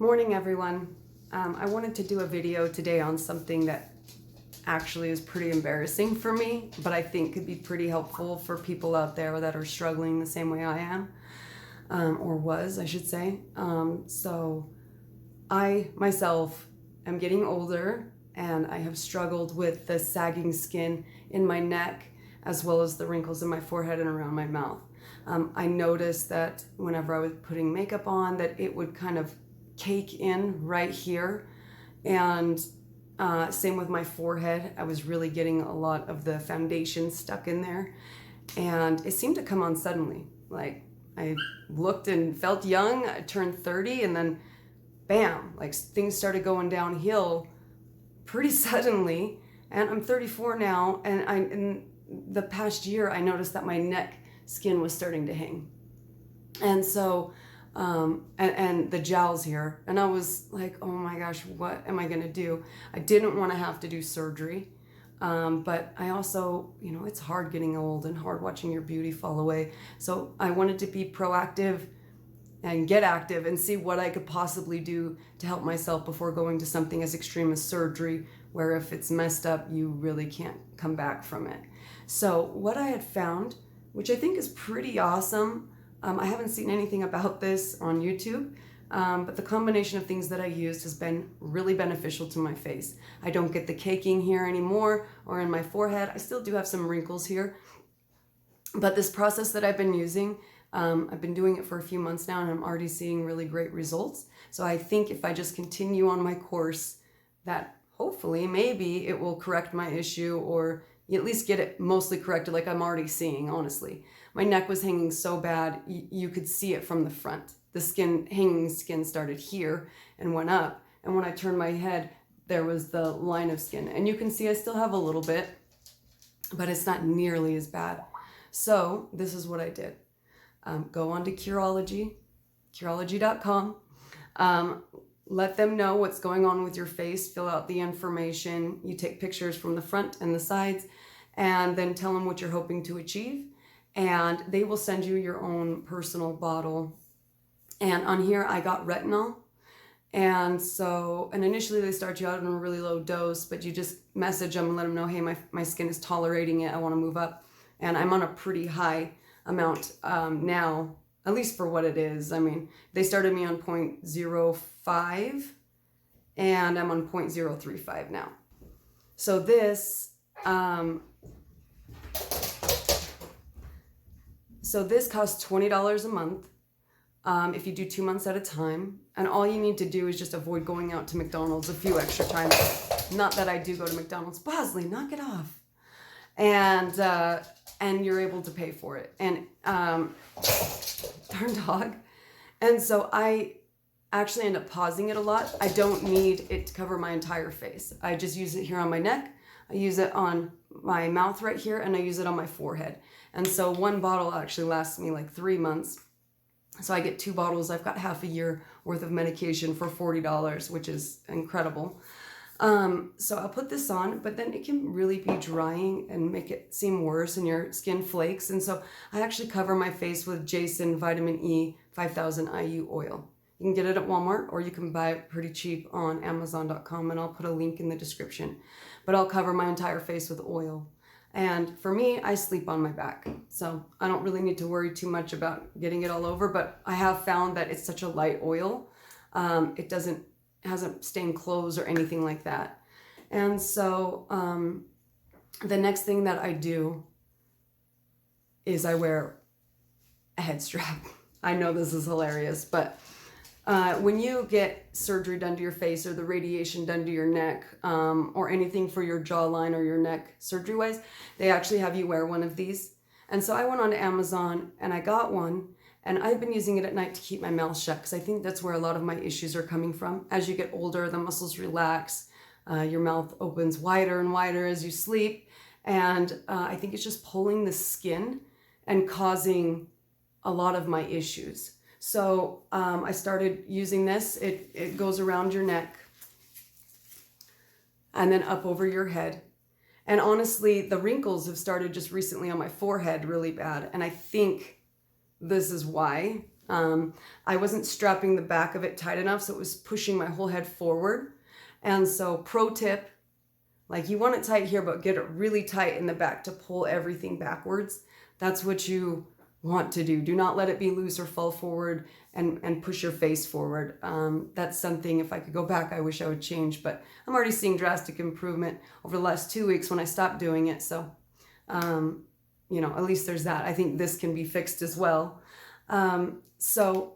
Morning, everyone. I wanted to do a video today on something that actually is pretty embarrassing for me, but I think could be pretty helpful for people out there that are struggling the same way I am, or was, I should say. So I myself am getting older, and I have struggled with the sagging skin in my neck, as well as the wrinkles in my forehead and around my mouth. I noticed that whenever I was putting makeup on, that it would kind of cake in right here, and same with my forehead. I was really getting a lot of the foundation stuck in there, and it seemed to come on suddenly. Like, I looked and felt young. I turned 30, and then bam, like things started going downhill pretty suddenly. And I'm 34 now, and in the past year I noticed that my neck skin was starting to hang, and so and the jowls here, and I was like, oh my gosh, what am I gonna do? I didn't want to have to do surgery, but I also, it's hard getting old and hard watching your beauty fall away. So I wanted to be proactive and get active and see what I could possibly do to help myself before going to something as extreme as surgery, where if it's messed up, you really can't come back from it. So what I had found, which I think is pretty awesome, I haven't seen anything about this on YouTube, but the combination of things that I used has been really beneficial to my face. I don't get the caking here anymore, or in my forehead. I still do have some wrinkles here, but this process that I've been using, I've been doing it for a few months now, and I'm already seeing really great results. So I think if I just continue on my course, that hopefully maybe it will correct my issue, or at least get it mostly corrected, like I'm already seeing, honestly. My neck was hanging so bad, you could see it from the front. The hanging skin started here and went up. And when I turned my head, there was the line of skin. And you can see I still have a little bit, but it's not nearly as bad. So this is what I did. Go on to Curology, Curology.com. Let them know what's going on with your face, fill out the information. You take pictures from the front and the sides, and then tell them what you're hoping to achieve. And they will send you your own personal bottle. And on here, I got retinol. And initially they start you out on a really low dose, but you just message them and let them know, hey, my skin is tolerating it, I want to move up. And I'm on a pretty high amount now, at least for what it is. I mean, they started me on 0.05, and I'm on 0.035 now. So this, costs $20 a month if you do 2 months at a time. And all you need to do is just avoid going out to McDonald's a few extra times. Not that I do go to McDonald's. Bosley, knock it off. And you're able to pay for it. And darn dog. And so I actually end up pausing it a lot. I don't need it to cover my entire face. I just use it here on my neck. I use it on my mouth right here, and I use it on my forehead. And so one bottle actually lasts me like 3 months. So I get 2 bottles. I've got half a year worth of medication for $40, which is incredible. So I'll put this on, but then it can really be drying and make it seem worse, and your skin flakes. And so I actually cover my face with Jason Vitamin E 5000 IU oil. You can get it at Walmart, or you can buy it pretty cheap on Amazon.com, and I'll put a link in the description. But I'll cover my entire face with oil. And for me, I sleep on my back, so I don't really need to worry too much about getting it all over, but I have found that it's such a light oil. It hasn't stained clothes or anything like that. And so the next thing that I do is I wear a head strap. I know this is hilarious, but when you get surgery done to your face, or the radiation done to your neck, or anything for your jawline or your neck surgery-wise, they actually have you wear one of these. And so I went on to Amazon and I got one, and I've been using it at night to keep my mouth shut, because I think that's where a lot of my issues are coming from. As you get older, the muscles relax, your mouth opens wider and wider as you sleep, and I think it's just pulling the skin and causing a lot of my issues. So I started using this. It goes around your neck and then up over your head. And honestly, the wrinkles have started just recently on my forehead really bad. And I think this is why. I wasn't strapping the back of it tight enough, so it was pushing my whole head forward. And so pro tip, like you want it tight here, but get it really tight in the back to pull everything backwards. That's what you want to do. Do not let it be loose or fall forward and push your face forward. That's something, if I could go back, I wish I would change, but I'm already seeing drastic improvement over the last 2 weeks when I stopped doing it. So, at least there's that. I think this can be fixed as well. So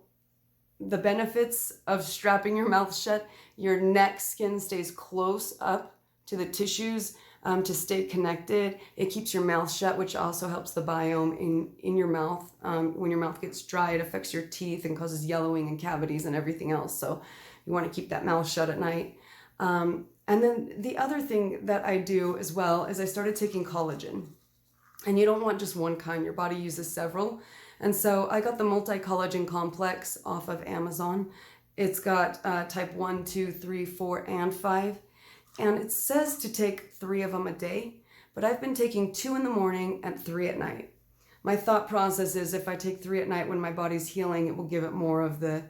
the benefits of strapping your mouth shut, your neck skin stays close up to the tissues to stay connected. It keeps your mouth shut, which also helps the biome in your mouth. When your mouth gets dry, it affects your teeth and causes yellowing and cavities and everything else. So you want to keep that mouth shut at night. And then the other thing that I do as well is I started taking collagen. And you don't want just one kind. Your body uses several. And so I got the multi-collagen complex off of Amazon. It's got type 1, 2, 3, 4, and 5. And it says to take 3 of them a day, but I've been taking 2 in the morning and 3 at night. My thought process is if I take 3 at night when my body's healing, it will give it more of the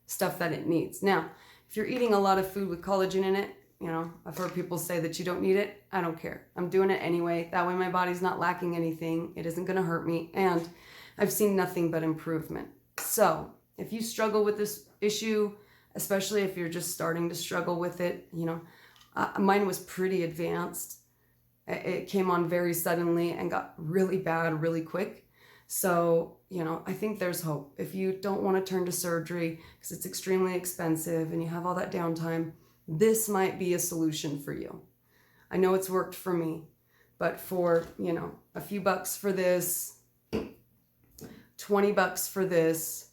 stuff that it needs. Now, if you're eating a lot of food with collagen in it, I've heard people say that you don't need it. I don't care. I'm doing it anyway. That way my body's not lacking anything. It isn't going to hurt me. And I've seen nothing but improvement. So if you struggle with this issue, especially if you're just starting to struggle with it, mine was pretty advanced. It came on very suddenly and got really bad really quick. So, I think there's hope. If you don't want to turn to surgery because it's extremely expensive and you have all that downtime, this might be a solution for you. I know it's worked for me, but for, a few bucks for this, $20 for this,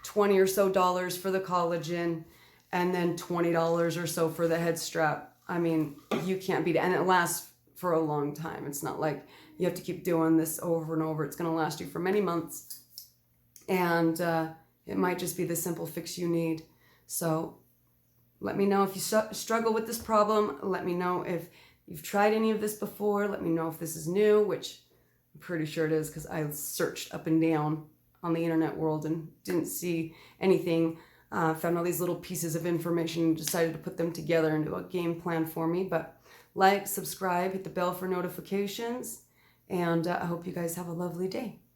$20 or so for the collagen, and then $20 or so for the head strap. I mean, you can't beat it. And it lasts for a long time. It's not like you have to keep doing this over and over. It's going to last you for many months. And it might just be the simple fix you need. So let me know if you struggle with this problem. Let me know if you've tried any of this before. Let me know if this is new, which I'm pretty sure it is because I searched up and down on the internet world and didn't see anything. Found all these little pieces of information and decided to put them together into a game plan for me. But like, subscribe, hit the bell for notifications, and I hope you guys have a lovely day.